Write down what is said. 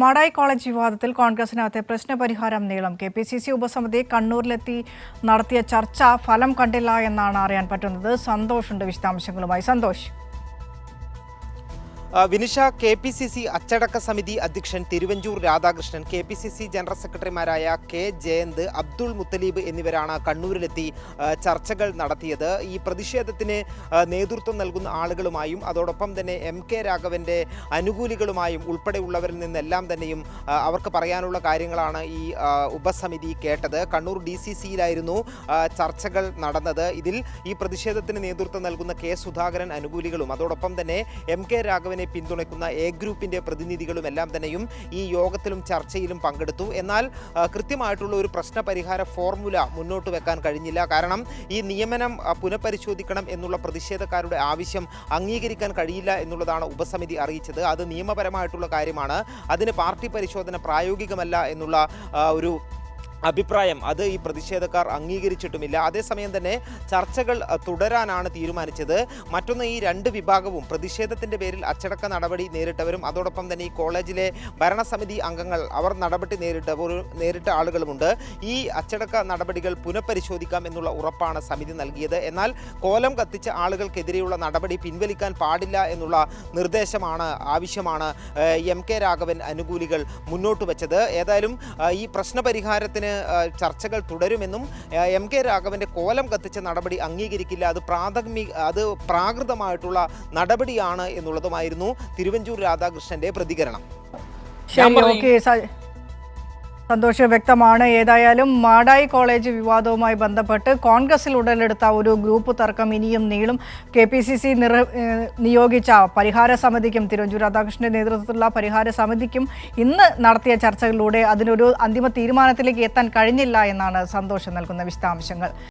Madayi college വിവാദത്തിൽ കോൺഗ്രസിനകത്തെ പ്രശ്നപരിഹാരം നീളം. KPCC ഉപസമിതി കണ്ണൂരിലെത്തി നടത്തിയ ചർച്ച ഫലം കണ്ടില്ല എന്നാണ് അറിയാൻ പറ്റുന്നത്. സന്തോഷുണ്ട് വിശദാംശങ്ങളുമായി. സന്തോഷ്. വിനിഷ, കെപിസിസി അച്ചടക്ക സമിതി അധ്യക്ഷൻ തിരുവഞ്ചൂർ രാധാകൃഷ്ണൻ, കെപിസിസി ജനറൽ സെക്രട്ടറിമാരായ കെ ജയന്ത്, അബ്ദുൾ മുത്തലീബ് എന്നിവരാണ് കണ്ണൂരിലെത്തി ചർച്ചകൾ നടത്തിയത്. ഈ പ്രതിഷേധത്തിന് നേതൃത്വം നൽകുന്ന ആളുകളുമായും അതോടൊപ്പം തന്നെ MK രാഘവൻ്റെ അനുകൂലികളുമായും ഉൾപ്പെടെയുള്ളവരിൽ നിന്നെല്ലാം തന്നെയും അവർക്ക് പറയാനുള്ള കാര്യങ്ങളാണ് ഈ ഉപസമിതി കേട്ടത്. കണ്ണൂർ DCCയിലായിരുന്നു ചർച്ചകൾ നടന്നത്. ഇതിൽ ഈ പ്രതിഷേധത്തിന് നേതൃത്വം നൽകുന്ന കെ സുധാകരൻ അനുകൂലികളും അതോടൊപ്പം തന്നെ MK രാഘവൻ പിന്തുണയ്ക്കുന്ന എ ഗ്രൂപ്പിന്റെ പ്രതിനിധികളും എല്ലാം തന്നെയും ഈ യോഗത്തിലും ചർച്ചയിലും പങ്കെടുത്തു. എന്നാൽ കൃത്യമായിട്ടുള്ള ഒരു പ്രശ്നപരിഹാര ഫോർമുല മുന്നോട്ട് വെക്കാൻ കഴിഞ്ഞില്ല. കാരണം ഈ നിയമനം പുനഃപരിശോധിക്കണം എന്നുള്ള പ്രതിഷേധക്കാരുടെ ആവശ്യം അംഗീകരിക്കാൻ കഴിയില്ല എന്നുള്ളതാണ് ഉപസമിതി അറിയിച്ചത്. അത് നിയമപരമായിട്ടുള്ള കാര്യമാണ്. അതിന് പാർട്ടി പരിശോധന പ്രായോഗികമല്ല എന്നുള്ള ഒരു അഭിപ്രായം അത് ഈ പ്രതിഷേധക്കാർ അംഗീകരിച്ചിട്ടുമില്ല. അതേസമയം തന്നെ ചർച്ചകൾ തുടരാനാണ് തീരുമാനിച്ചത്. മറ്റൊന്ന്, ഈ രണ്ട് വിഭാഗവും പ്രതിഷേധത്തിൻ്റെ പേരിൽ അച്ചടക്ക നടപടി നേരിട്ടവരും അതോടൊപ്പം തന്നെ ഈ കോളേജിലെ ഭരണസമിതി അംഗങ്ങൾ അവർ നടപടി നേരിട്ട ആളുകളുമുണ്ട്. ഈ അച്ചടക്ക നടപടികൾ പുനഃപരിശോധിക്കാം എന്നുള്ള ഉറപ്പാണ് സമിതി നൽകിയത്. എന്നാൽ കോലം കത്തിച്ച ആളുകൾക്കെതിരെയുള്ള നടപടി പിൻവലിക്കാൻ പാടില്ല എന്നുള്ള ആവശ്യമാണ് MK രാഘവൻ അനുകൂലികൾ മുന്നോട്ട് വെച്ചത്. ഏതായാലും ഈ പ്രശ്നപരിഹാരത്തിന് ചർച്ചകൾ തുടരുമെന്നും MK രാഘവന്റെ കോലം കത്തിച്ച നടപടി അംഗീകരിക്കില്ല, അത് പ്രാകൃതമായിട്ടുള്ള നടപടിയാണ് എന്നുള്ളതുമായിരുന്നു തിരുവഞ്ചൂർ രാധാകൃഷ്ണന്റെ പ്രതികരണം. സന്തോഷ്, വ്യക്തമാണ്. ഏതായാലും മാടായി കോളേജ് വിവാദവുമായി ബന്ധപ്പെട്ട് കോൺഗ്രസിൽ ഉടലെടുത്ത ഒരു ഗ്രൂപ്പ് തർക്കം ഇനിയും നീളും. KPCC നിയോഗിച്ച പരിഹാര സമിതിക്കും തിരുവഞ്ചൂർ രാധാകൃഷ്ണന്റെ നേതൃത്വത്തിലുള്ള പരിഹാര സമിതിക്കും ഇന്ന് നടത്തിയ ചർച്ചകളിലൂടെ അതിനൊരു അന്തിമ തീരുമാനത്തിലേക്ക് എത്താൻ കഴിഞ്ഞില്ല എന്നാണ് സന്തോഷം നൽകുന്ന വിശദാംശങ്ങൾ.